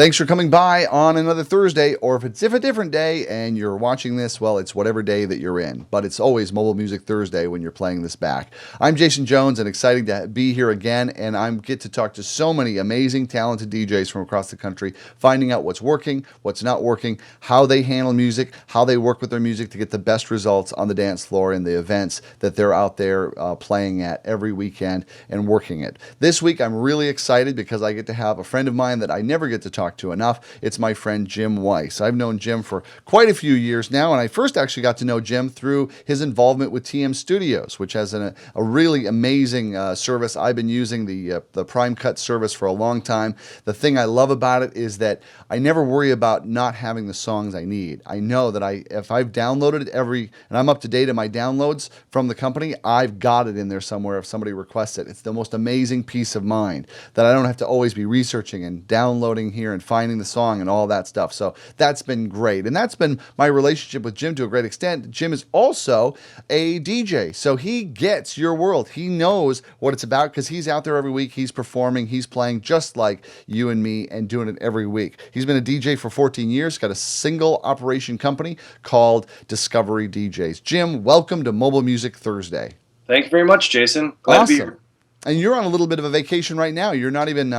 Thanks for coming by on another Thursday, or if it's a different day and you're watching this, well, it's whatever day that you're in. But it's always Mobile Music Thursday when you're playing this back. I'm Jason Jones, and excited to be here again, and I get to talk to so many amazing, talented DJs from across the country, finding out what's working, what's not working, how they handle music, how they work with their music to get the best results on the dance floor and the events that they're out there playing at every weekend and working it. This week, I'm really excited because I get to have a friend of mine that I never get to talk to enough. It's my friend Jim Weisz. I've known Jim for quite a few years now, and I first actually got to know Jim through his involvement with TM Studios, which has a really amazing service. I've been using the Prime Cut service for a long time. The thing I love about it is that I never worry about not having the songs I need. I know that if I've downloaded it and I'm up to date in my downloads from the company, I've got it in there somewhere if somebody requests it. It's the most amazing peace of mind that I don't have to always be researching and downloading here and finding the song and all that stuff. So that's been great. And that's been my relationship with Jim to a great extent. Jim is also a DJ. So he gets your world. He knows what it's about because he's out there every week. He's performing. He's playing just like you and me and doing it every week. He's been a DJ for 14 years, got a single operation company called Discovery DJs. Jim, welcome to Mobile Music Thursday. Thank you very much, Jason. Glad to be here. And you're on a little bit of a vacation right now. You're not even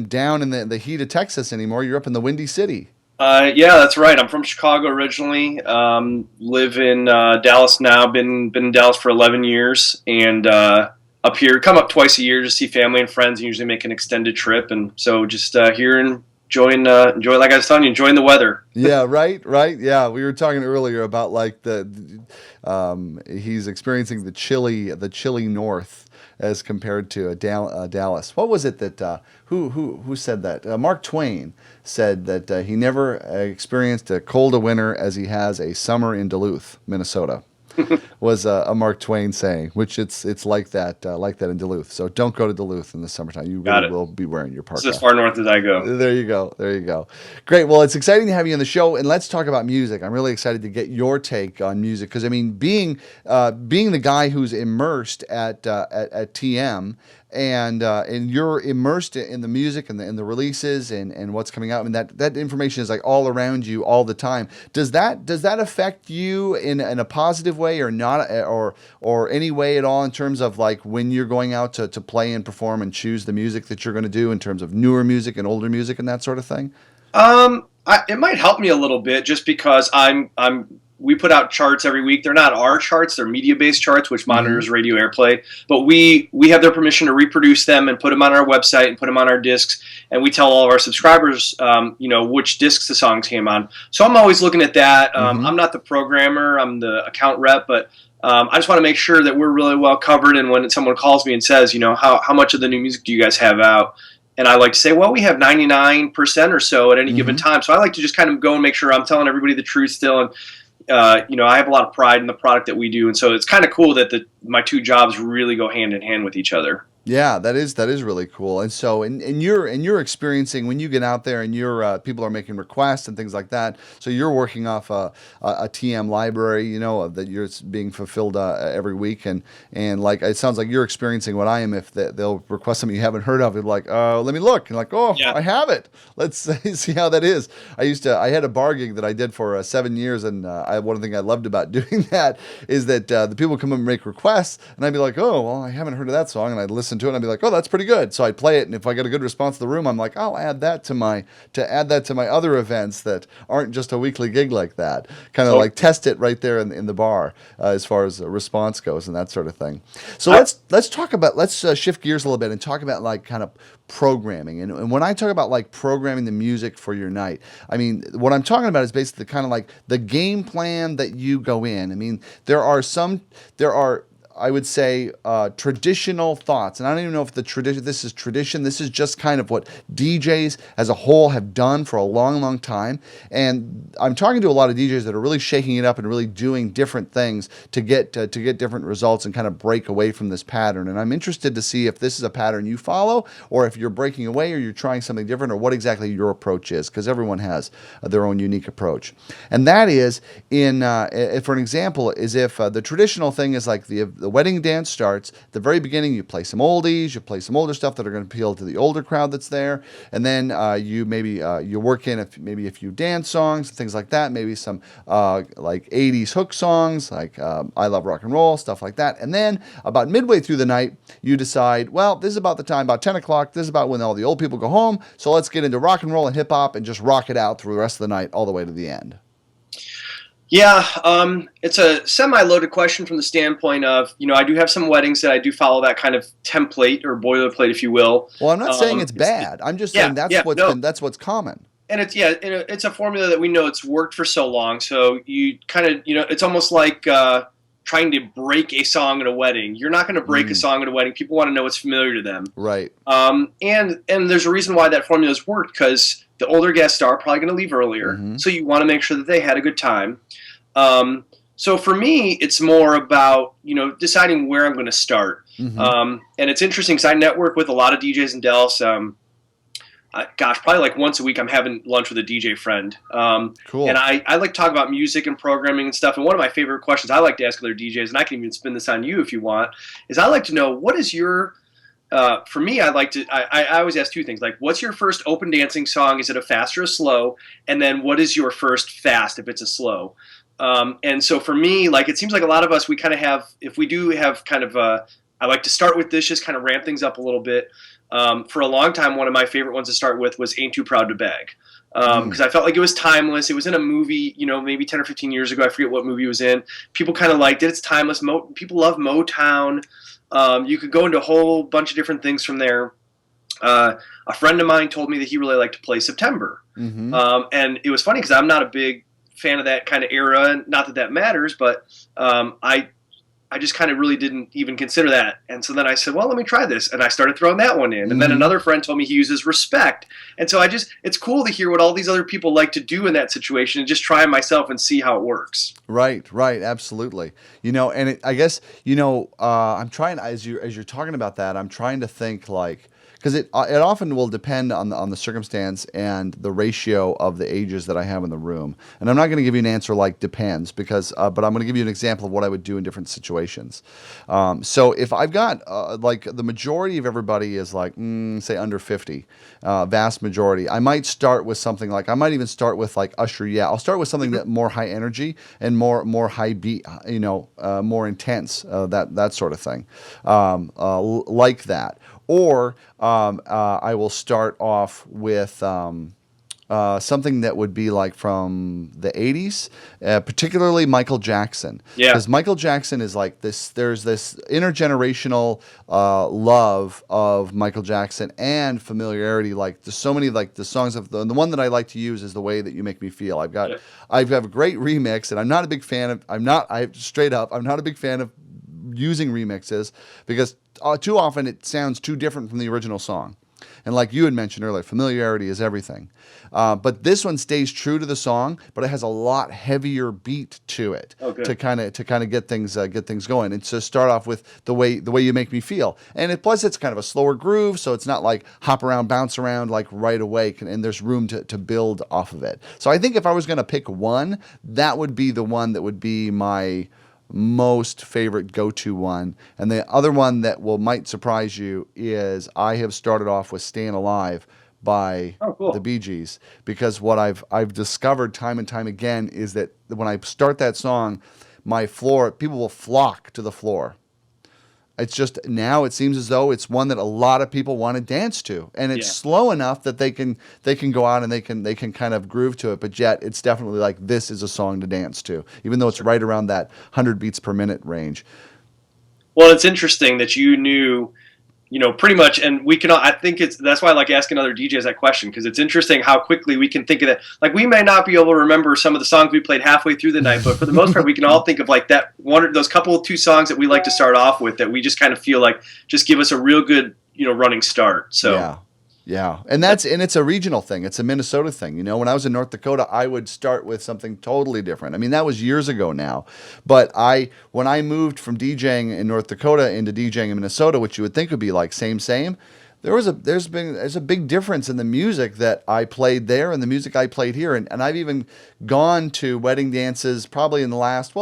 down in the heat of Texas anymore. You're up in the Windy City. Yeah, that's right. I'm from Chicago originally. Live in Dallas now. Been in Dallas for 11 years, and up here, come up twice a year to see family and friends. And usually make an extended trip, and so just here and enjoy. Like I was telling you, enjoying the weather. Yeah, right. Yeah, we were talking earlier about like he's experiencing the chilly north as compared to Dallas. What was it that who said that? Mark Twain said that he never experienced a cold a winter as he has a summer in Duluth, Minnesota. Was a Mark Twain saying, which it's like that in Duluth. So don't go to Duluth in the summertime. You really will be wearing your parka. It's as far north as I go. There you go. Great. Well, it's exciting to have you on the show, and let's talk about music. I'm really excited to get your take on music because I mean, being the guy who's immersed at TM. And you're immersed in the music and the releases and what's coming out. I mean that information is like all around you all the time. Does that affect you in a positive way or not, or any way at all in terms of like when you're going out to play and perform and choose the music that you're going to do in terms of newer music and older music and that sort of thing? It might help me a little bit just because we put out charts every week. They're not our charts; they're media-based charts, which monitors radio airplay. But we have their permission to reproduce them and put them on our website and put them on our discs. And we tell all of our subscribers, which discs the songs came on. So I'm always looking at that. I'm not the programmer; I'm the account rep. But I just want to make sure that we're really well covered. And when someone calls me and says, how much of the new music do you guys have out? And I like to say, well, we have 99% or so at any given time. So I like to just kind of go and make sure I'm telling everybody the truth still. And I have a lot of pride in the product that we do, and so it's kind of cool that my two jobs really go hand in hand with each other. Yeah, that is really cool. And so, and you're experiencing when you get out there and people are making requests and things like that. So you're working off a TM library, that you're being fulfilled every week, and like it sounds like you're experiencing what I am. If they'll request something you haven't heard of, you're like, let me look, and like, yeah. I have it. Let's see how that is. I had a bar gig that I did for 7 years, and one of the things I loved about doing that is that the people come up and make requests, and I'd be like, oh, well, I haven't heard of that song, and I'd listen to it and I'd be like, oh, that's pretty good. So I'd play it, and if I get a good response to the room, I'm like, I'll add that to my other events that aren't just a weekly gig like that. Kind of like test it right there in the bar as far as response goes and that sort of thing. So let's shift gears a little bit and talk about like kind of programming. And when I talk about like programming the music for your night, I mean, what I'm talking about is basically kind of like the game plan that you go in. I mean, there are I would say traditional thoughts, and I don't even know if this is tradition. This is just kind of what DJs as a whole have done for a long, long time. And I'm talking to a lot of DJs that are really shaking it up and really doing different things to get different results and kind of break away from this pattern. And I'm interested to see if this is a pattern you follow, or if you're breaking away, or you're trying something different, or what exactly your approach is, because everyone has their own unique approach. And that is for an example, is if the traditional thing is like the wedding dance starts. At the very beginning, you play some oldies, you play some older stuff that are going to appeal to the older crowd that's there, and then you work in maybe a few dance songs, things like that, maybe some like 80s hook songs, like I Love Rock and Roll, stuff like that. And then about midway through the night, you decide, well, this is about the time, about 10 o'clock, this is about when all the old people go home, so let's get into rock and roll and hip hop and just rock it out through the rest of the night all the way to the end. Yeah, it's a semi-loaded question from the standpoint of, I do have some weddings that I do follow that kind of template or boilerplate, if you will. Well, I'm not saying it's bad. I'm just saying that's what's common. And it's a formula that we know it's worked for so long. So you kind of, it's almost like trying to break a song at a wedding. You're not going to break a song at a wedding. People want to know what's familiar to them. Right. And there's a reason why that formula has worked, because the older guests are probably going to leave earlier. Mm-hmm. So you want to make sure that they had a good time. So for me, it's more about, deciding where I'm going to start. Mm-hmm. And it's interesting because I network with a lot of DJs in Dallas. Probably like once a week I'm having lunch with a DJ friend. Cool. And I like to talk about music and programming and stuff. And one of my favorite questions I like to ask other DJs, and I can even spin this on you if you want, is I like to know, what is your... for me, I always ask two things, like, what's your first open dancing song? Is it a fast or a slow? And then what is your first fast if it's a slow? And so for me, like, it seems like a lot of us, we kind of have, if we do have kind of I like to start with this, just kind of ramp things up a little bit. For a long time, one of my favorite ones to start with was Ain't Too Proud to Beg. Because I felt like it was timeless. It was in a movie, maybe 10 or 15 years ago. I forget what movie it was in. People kind of liked it. It's timeless. People love Motown. You could go into a whole bunch of different things from there. A friend of mine told me that he really liked to play September. Mm-hmm. And it was funny because I'm not a big fan of that kind of era. Not that matters, but I just kind of really didn't even consider that. And so then I said, well, let me try this. And I started throwing that one in. And then another friend told me he uses Respect. And so it's cool to hear what all these other people like to do in that situation and just try it myself and see how it works. Right, absolutely. And I guess, I'm trying, as you're talking about that, I'm trying to think like, because it often will depend on the circumstance and the ratio of the ages that I have in the room. And I'm not going to give you an answer like depends, because but I'm going to give you an example of what I would do in different situations. So if I've got like the majority of everybody is like say under 50, vast majority, I might start with something like, I might even start with like Usher. Yeah, I'll start with something that more high energy and more high beat, more intense, that sort of thing, like that. Or I will start off with something that would be like from the 80s, particularly Michael Jackson. Yeah. Because Michael Jackson is like this, there's this intergenerational love of Michael Jackson and familiarity. Like there's so many, like the songs of the one that I like to use is The Way That You Make Me Feel. I've got a great remix, and I'm not a big fan of, I'm not a big fan of using remixes, because too often it sounds too different from the original song. And like you had mentioned earlier, familiarity is everything. But this one stays true to the song, but it has a lot heavier beat to it to kind of get things going. And to start off with the way you make me feel. And plus it's kind of a slower groove, so it's not like hop around, bounce around like right away, and there's room to build off of it. So I think if I was going to pick one, that would be the one that would be my most favorite go-to one. And the other one that might surprise you is I have started off with Staying Alive by the Bee Gees, because what I've discovered time and time again is that when I start that song, people will flock to the floor. It's just, now it seems as though it's one that a lot of people want to dance to, and it's slow enough that they can go out and they can kind of groove to it, but yet it's definitely like, this is a song to dance to, even though it's right around that 100 beats per minute range. Well, it's interesting that you knew, pretty much, and we can. I think that's why I like asking other DJs that question, because it's interesting how quickly we can think of that. Like, we may not be able to remember some of the songs we played halfway through the night, but for the most part, we can all think of like that those two songs that we like to start off with, that we just kind of feel like just give us a real good, running start. So. Yeah, and it's a regional thing. It's a Minnesota thing. When I was in North Dakota, I would start with something totally different. I mean, that was years ago now. But when I moved from DJing in North Dakota into DJing in Minnesota, which you would think would be like same, There's a big difference in the music that I played there and the music I played here, and I've even gone to wedding dances probably in the last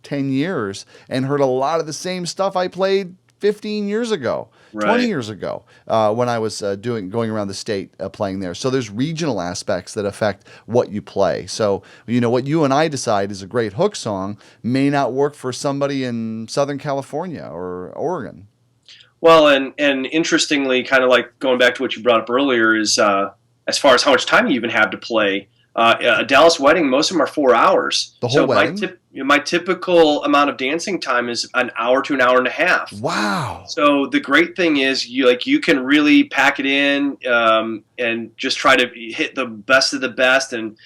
10 years and heard a lot of the same stuff I played 15 years ago, 20 Right. years ago, when I was going around the state playing there. So there's regional aspects that affect what you play. So, what you and I decide is a great hook song may not work for somebody in Southern California or Oregon. Well, and interestingly, kind of like going back to what you brought up earlier, is as far as how much time you even have to play. A Dallas wedding, most of them are 4 hours. The whole wedding? My typical amount of dancing time is an hour to an hour and a half. Wow. So the great thing is you can really pack it in and just try to hit the best of the best and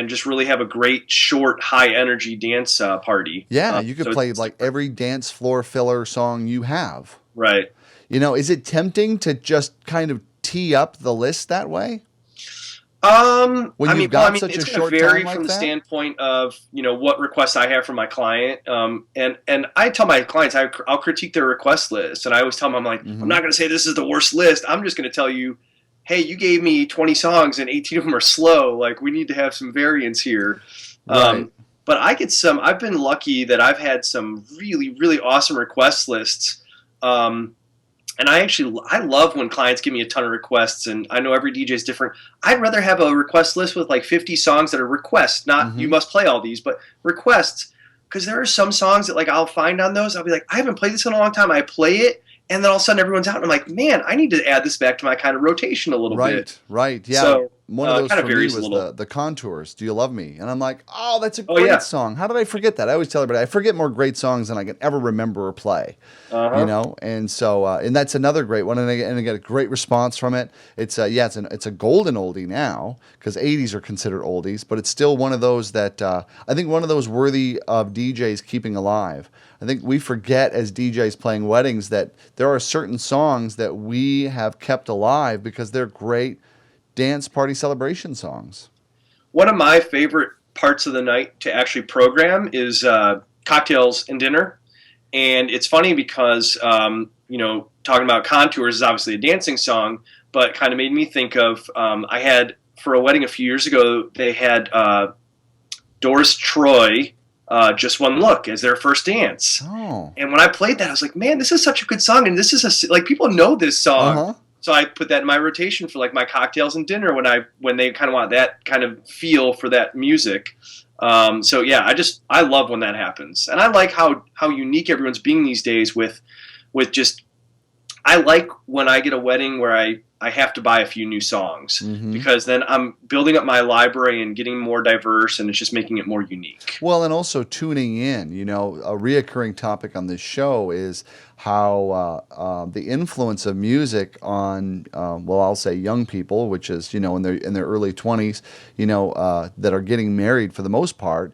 just really have a great short high energy dance party. Yeah, you could play like every dance floor filler song you have. Right. Is it tempting to just kind of tee up the list that way? When you've got such it's a going short to vary time like from the that? standpoint of what requests I have from my client, and I tell my clients I'll critique their request list, and I always tell them I'm not going to say this is the worst list. I'm just going to tell you, hey, you gave me 20 songs and 18 of them are slow. Like we need to have some variance here. Right. But I've been lucky that I've had some really really awesome request lists. And I love when clients give me a ton of requests, and I know every DJ is different. I'd rather have a request list with like 50 songs that are requests, not you must play all these, but requests. Because there are some songs that like I'll find on those, I'll be like, I haven't played this in a long time. I play it, and then all of a sudden everyone's out, and I'm like, man, I need to add this back to my kind of rotation a little bit. Right, yeah. So, one of those kind of for me varies a was little. the Contours. Do you love me? And I'm like, oh, that's a Oh, great yeah. song. How did I forget that? I always tell everybody I forget more great songs than I can ever remember or play. And so and that's another great one, and I get a great response from it. It's it's a golden oldie now because 80s are considered oldies, but it's still one of those that I think one of those worthy of DJs keeping alive. I think we forget as DJs playing weddings that there are certain songs that we have kept alive because they're great dance party celebration songs. One of my favorite parts of the night to actually program is cocktails and dinner. And it's funny because, talking about Contours is obviously a dancing song, but it kind of made me think of, I had, for a wedding a few years ago, they had Doris Troy, Just One Look as their first dance. Oh. And when I played that, I was like, man, this is such a good song. And this is like, people know this song. So I put that in my rotation for like my cocktails and dinner when they kind of want that kind of feel for that music. So yeah, I love when that happens, and I like how unique everyone's being these days with just. I like when I get a wedding where I have to buy a few new songs because then I'm building up my library and getting more diverse, and it's just making it more unique. Well, and also tuning in. A reoccurring topic on this show is how the influence of music on, I'll say young people, which is in their early 20s, that are getting married for the most part.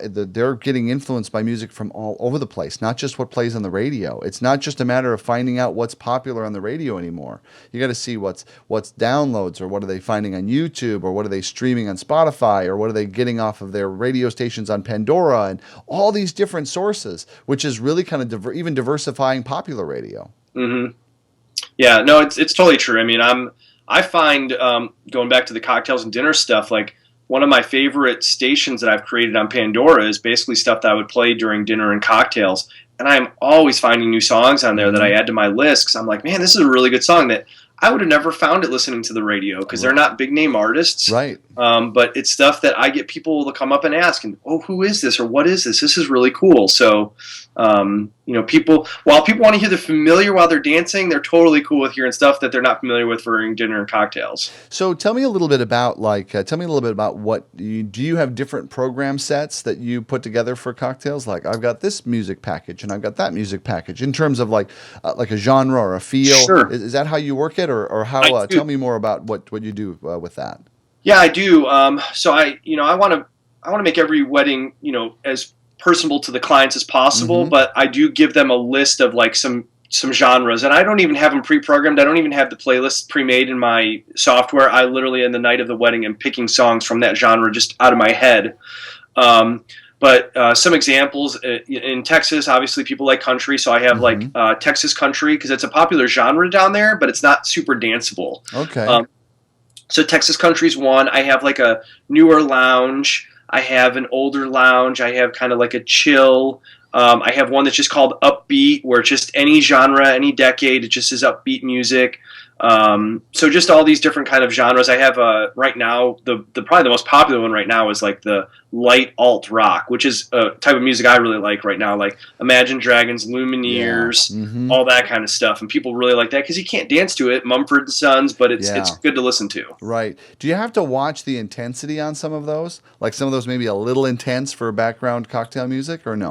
They're getting influenced by music from all over the place, not just what plays on the radio. It's not just a matter of finding out what's popular on the radio anymore. You got to see what's downloads, or what are they finding on YouTube, or what are they streaming on Spotify, or what are they getting off of their radio stations on Pandora, and all these different sources, which is really kind of even diversifying popular radio. Yeah, no, it's totally true. I mean, I find going back to the cocktails and dinner stuff, like one of my favorite stations that I've created on Pandora is basically stuff that I would play during dinner and cocktails. And I'm always finding new songs on there that I add to my list because I'm like, man, this is a really good song that I would have never found it listening to the radio because they're not big name artists. Right. But it's stuff that I get people to come up and ask, and, oh, who is this? Or what is this? This is really cool. So, while people want to hear the familiar while they're dancing, they're totally cool with hearing stuff that they're not familiar with for dinner and cocktails. So tell me a little bit about what do you have different program sets that you put together for cocktails? Like I've got this music package and I've got that music package in terms of like a genre or a feel. Sure. Is that how you work it, or how? Tell me more about what you do with that. Yeah, I do. So I want to make every wedding, as personable to the clients as possible, but I do give them a list of like some genres, and I don't even have them pre-programmed. I don't even have the playlist pre-made in my software. I literally, in the night of the wedding, am picking songs from that genre just out of my head. But some examples in Texas, obviously people like country, so I have like Texas country because it's a popular genre down there, but it's not super danceable. Okay. So Texas country's one. I have like a newer lounge. I have an older lounge. I have kind of like a chill. I have one that's just called upbeat, where it's just any genre, any decade, it just is upbeat music. So just all these different kind of genres. I have right now the probably the most popular one right now is like the light alt rock, which is a type of music I really like right now, like Imagine Dragons, Lumineers, all that kind of stuff. And people really like that because you can't dance to it, Mumford and Sons, but it's good to listen to. Right. Do you have to watch the intensity on some of those? Like some of those maybe a little intense for background cocktail music, or no?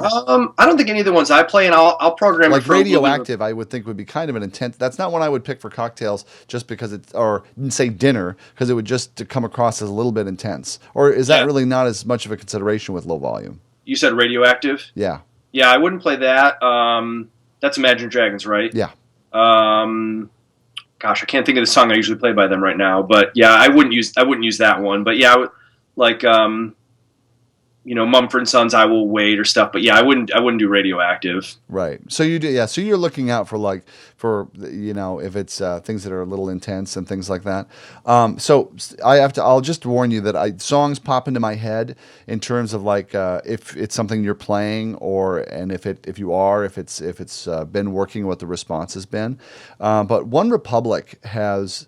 I don't think any of the ones I play, and I'll program like it for Radioactive. I would think would be kind of an intense. That's not one I would pick for cocktails, just because it's, or say dinner, because it would just come across as a little bit intense. Or is that really not as much of a consideration with low volume? You said Radioactive? Yeah. Yeah, I wouldn't play that. That's Imagine Dragons, right? Yeah. Gosh, I can't think of the song I usually play by them right now. But yeah, I wouldn't use that one. But yeah, I would, like Mumford and Sons, I Will Wait or stuff. But yeah, I wouldn't do Radioactive. Right. So you do, yeah. So you're looking out for if it's things that are a little intense and things like that. So I'll just warn you that songs pop into my head in terms of like if it's something you're playing, and if it's been working, what the response has been. But One Republic is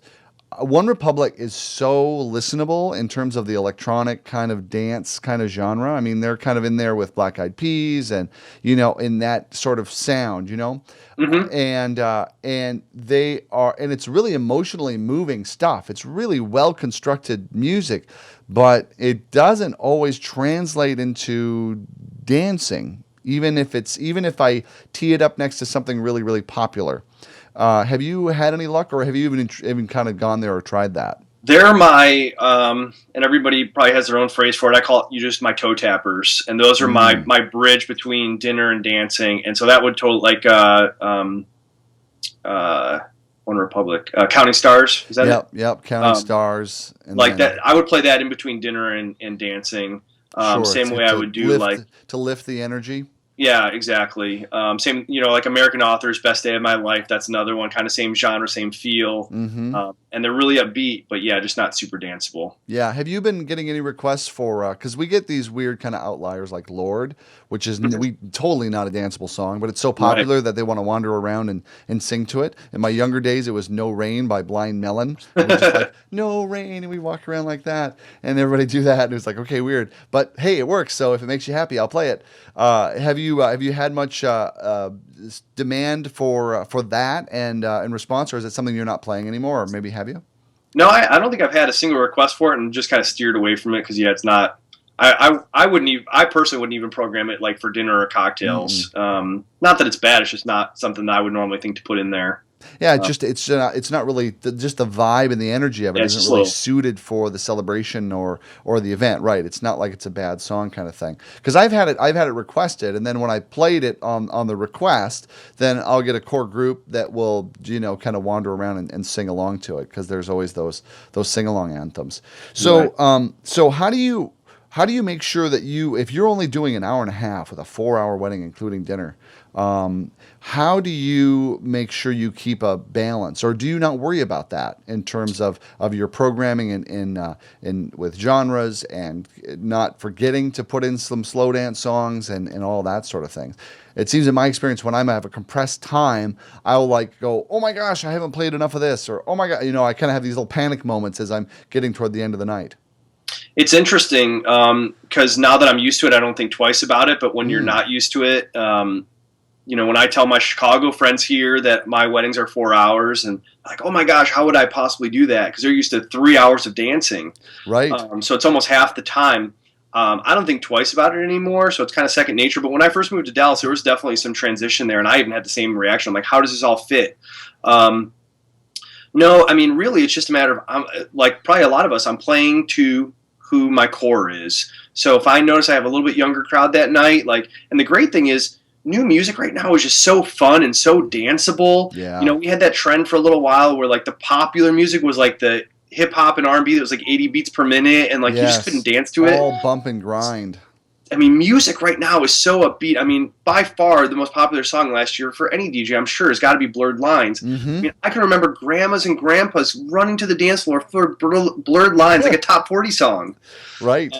so listenable in terms of the electronic kind of dance kind of genre. I mean, they're kind of in there with Black Eyed Peas and, in that sort of sound, and they are, and it's really emotionally moving stuff. It's really well constructed music, but it doesn't always translate into dancing, even if I tee it up next to something really, really popular. Have you had any luck, or have you even kind of gone there or tried that? They're my, and everybody probably has their own phrase for it. I call it just my toe tappers, and those are my bridge between dinner and dancing. And so that would One Republic, Counting Stars. Is that it? Yep, Counting Stars. And like that, I would play that in between dinner and dancing. Sure, same way I would do to lift the energy. Yeah, exactly. Same, like American Authors, Best Day of My Life. That's another one, kind of same genre, same feel. And they're really upbeat, but yeah, just not super danceable. Yeah. Have you been getting any requests for, because we get these weird kind of outliers like Lord, which is totally not a danceable song, but it's so popular that they want to wander around and sing to it. In my younger days, it was No Rain by Blind Melon. It was just like, no rain, and we walk around like that, and everybody do that, and it was like, okay, weird. But hey, it works, so if it makes you happy, I'll play it. Have you had much demand for that and in response, or is it something you're not playing anymore, or maybe have you? No, I don't think I've had a single request for it, and just kind of steered away from it because it's not. I wouldn't even. I personally wouldn't even program it like for dinner or cocktails. Not that it's bad; it's just not something that I would normally think to put in there. Yeah, it's not really just the vibe and the energy of it isn't really suited for the celebration or the event, right? It's not like it's a bad song kind of thing. Because I've had it requested, and then when I played it on the request, then I'll get a core group that will kind of wander around and sing along to it, because there's always those sing along anthems. So so how do you make sure that if you're only doing an hour and a half with a 4-hour wedding including dinner, how do you make sure you keep a balance, or do you not worry about that in terms of your programming in with genres, and not forgetting to put in some slow dance songs and all that sort of thing? It seems in my experience, when I have a compressed time, I'll go, oh my gosh, I haven't played enough of this, or oh my God, I kind of have these little panic moments as I'm getting toward the end of the night. It's interesting because now that I'm used to it, I don't think twice about it. But when you're not used to it, when I tell my Chicago friends here that my weddings are 4 hours, and like, oh my gosh, how would I possibly do that? Because they're used to 3 hours of dancing. Right. So it's almost half the time. I don't think twice about it anymore, so it's kind of second nature. But when I first moved to Dallas, there was definitely some transition there, and I even had the same reaction. I'm like, how does this all fit? No, I mean, really, it's just a matter of, like probably a lot of us, I'm playing to who my core is. So if I notice I have a little bit younger crowd that night, and the great thing is, new music right now is just so fun and so danceable. Yeah. We had that trend for a little while where the popular music was like the hip hop and R&B that was like 80 beats per minute, and you just couldn't dance to it. All bump and grind. I mean, music right now is so upbeat. I mean, by far the most popular song last year for any DJ, I'm sure, has got to be Blurred Lines. Mm-hmm. I mean, I can remember grandmas and grandpas running to the dance floor for Blurred Lines, like a top 40 song. Right.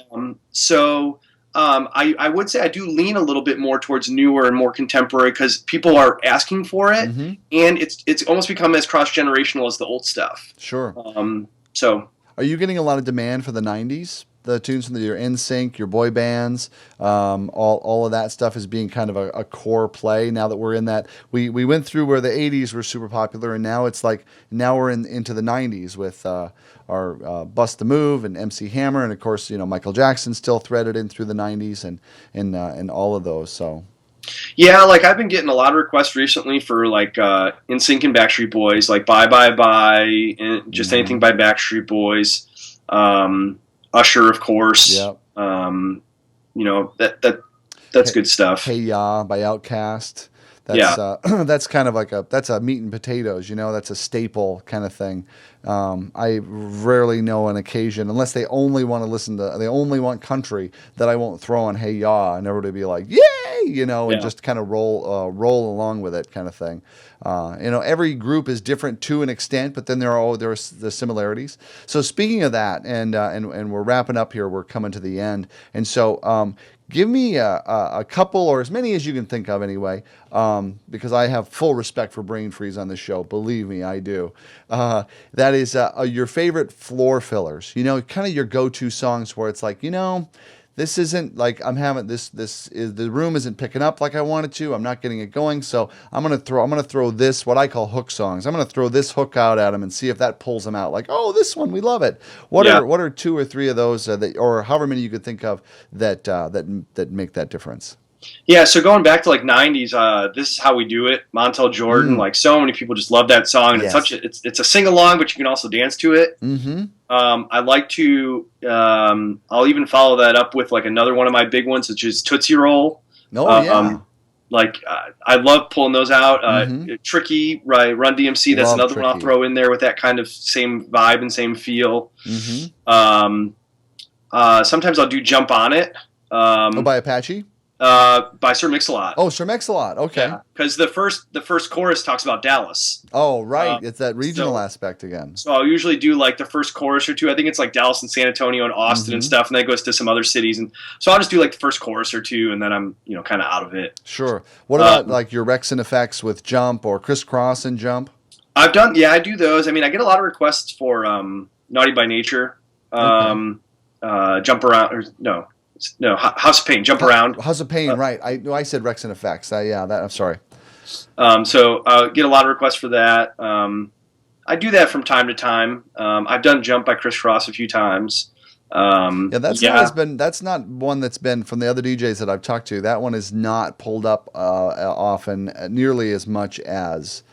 I would say I do lean a little bit more towards newer and more contemporary because people are asking for it, Mm-hmm. and it's almost become as cross-generational as the old stuff. Sure. So Are you getting a lot of demand for the '90s? The tunes from your NSYNC, your boy bands, all of that stuff is being kind of a core play now that we're in that. We went through where the '80s were super popular, and now it's like now we're into the '90s with our Bust the Move and MC Hammer, and of course Michael Jackson still threaded in through the '90s and all of those. So yeah, like I've been getting a lot of requests recently for like NSYNC and Backstreet Boys, like Bye Bye Bye, and just anything by Backstreet Boys. Usher, of course. Yep. That's good stuff. Hey Ya by Outkast. That's that's kind of like that's a meat and potatoes, that's a staple kind of thing. I rarely know an occasion, unless they only want country, that I won't throw on Hey Ya and everybody be like, yay, and just kind of roll along with it kind of thing. Every group is different to an extent, but then there's the similarities. So speaking of that, and we're wrapping up here, we're coming to the end, and so give me a couple, or as many as you can think of anyway, because I have full respect for brain freeze on this show. Believe me, I do. That is your favorite floor fillers. Kind of your go-to songs where it's like, this isn't like I'm having the room isn't picking up like I wanted to. I'm not getting it going, so I'm gonna throw this, what I call hook songs. I'm gonna throw this hook out at them and see if that pulls them out. Like, oh, this one, we love it. What are two or three of those or however many you could think of that make that difference? Yeah, so going back to like '90s, This Is How We Do It, Montel Jordan. Like so many people just love that song, and it's a sing along, but you can also dance to it. Mm-hmm. I like to. I'll even follow that up with like another one of my big ones, which is Tootsie Roll. I love pulling those out. Tricky, right? Run DMC. That's another one I'll throw in there with that kind of same vibe and same feel. Mm-hmm. Sometimes I'll do Jump On It. By Apache. By Sir Mix-a-Lot. Oh, Sir Mix-a-Lot. Okay. Because the first chorus talks about Dallas. Oh, right. It's that regional aspect again. So I'll usually do like the first chorus or two. I think it's like Dallas and San Antonio and Austin and stuff, and then it goes to some other cities. And so I'll just do like the first chorus or two, and then I'm kind of out of it. Sure. What about like your Rex and Effects with Jump or Crisscross and Jump? I do those. I mean, I get a lot of requests for Naughty by Nature, Jump Around, or no, House of Pain, Jump Around. House of Pain, right. I said Rex and Effects. I'm sorry. So I get a lot of requests for that. I do that from time to time. I've done Jump by Criss Cross a few times. That's not one that's been from the other DJs that I've talked to. That one is not pulled up often, nearly as much as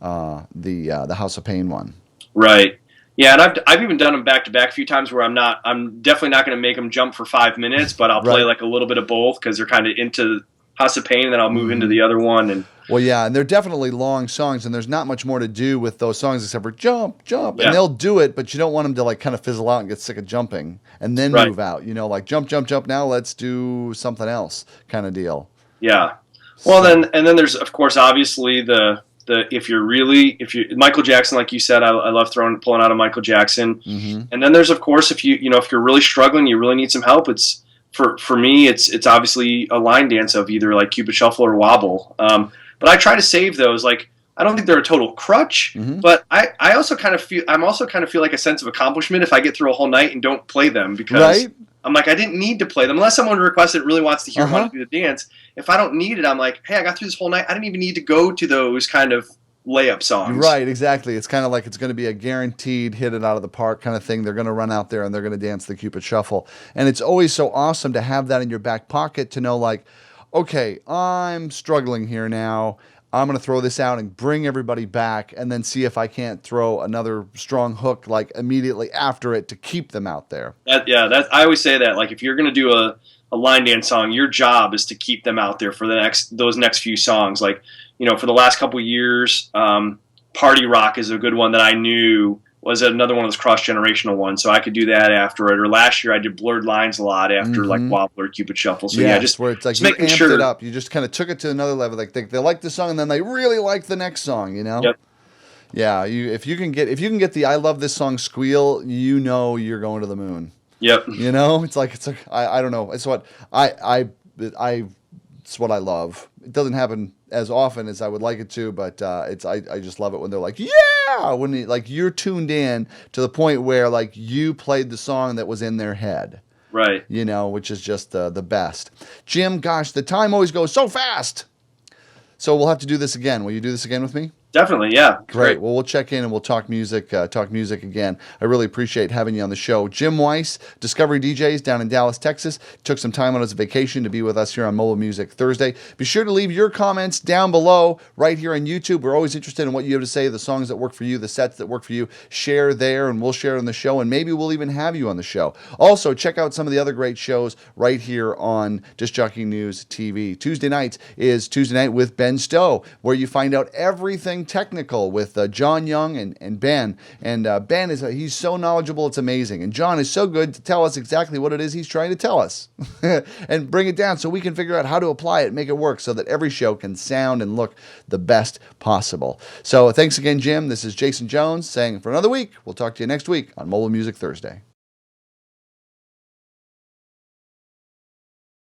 the House of Pain one. Right. Yeah, and I've even done them back to back a few times where I'm definitely not going to make them jump for 5 minutes, but I'll play like a little bit of both because they're kind of into House of Pain, and then I'll move into the other one. And and they're definitely long songs, and there's not much more to do with those songs except for jump, and they'll do it, but you don't want them to like kind of fizzle out and get sick of jumping and then move out. Like jump, now let's do something else kind of deal. Yeah. Well, then there's of course obviously the if you're Michael Jackson, like you said, I love pulling out a Michael Jackson. Mm-hmm. And then there's of course if you're really struggling, you really need some help. It's for me, it's obviously a line dance of either like Cupid Shuffle or Wobble. But I try to save those. Like I don't think they're a total crutch, but I also kind of feel like a sense of accomplishment if I get through a whole night and don't play them because I'm like I didn't need to play them unless someone requested really wants to hear how to do the dance. If I don't need it, I'm like, hey, I got through this whole night. I didn't even need to go to those kind of layup songs. Right, exactly. It's kind of like it's going to be a guaranteed hit it out of the park kind of thing. They're going to run out there and they're going to dance the Cupid Shuffle. And it's always so awesome to have that in your back pocket to know like, okay, I'm struggling here now. I'm going to throw this out and bring everybody back and then see if I can't throw another strong hook like immediately after it to keep them out there. I always say that. Like if you're going to do a line dance song, your job is to keep them out there for those next few songs. Like, for the last couple of years, Party Rock is a good one that I knew was another one of those cross-generational ones, so I could do that after it. Or last year I did Blurred Lines a lot after like Wobbler, Cupid Shuffle. So yeah, just where it's like just you making amped sure it up. You just kind of took it to another level. Like they like the song and then they really like the next song, you know? Yep. Yeah, if you can get the I love this song squeal, you know you're going to the moon. Yep. You know? It's like I don't know. It's what it's what I love. It doesn't happen as often as I would like it to, but I just love it when they're like, yeah, when like you're tuned in to the point where like you played the song that was in their head. Right. You know, which is just the best. Jim, gosh, the time always goes so fast. So we'll have to do this again. Will you do this again with me? Definitely, yeah. Great. Well, we'll check in and we'll talk music again. I really appreciate having you on the show. Jim Weisz, Discovery DJs down in Dallas, Texas, took some time on his vacation to be with us here on Mobile Music Thursday. Be sure to leave your comments down below right here on YouTube. We're always interested in what you have to say, the songs that work for you, the sets that work for you. Share there and we'll share on the show, and maybe we'll even have you on the show. Also, check out some of the other great shows right here on Disc Jockey News TV. Tuesday nights is Tuesday Night with Ben Stowe, where you find out everything technical with John Young and Ben. And Ben he's so knowledgeable, it's amazing. And John is so good to tell us exactly what it is he's trying to tell us and bring it down so we can figure out how to apply it, make it work so that every show can sound and look the best possible. So thanks again, Jim. This is Jason Jones saying for another week. We'll talk to you next week on Mobile Music Thursday.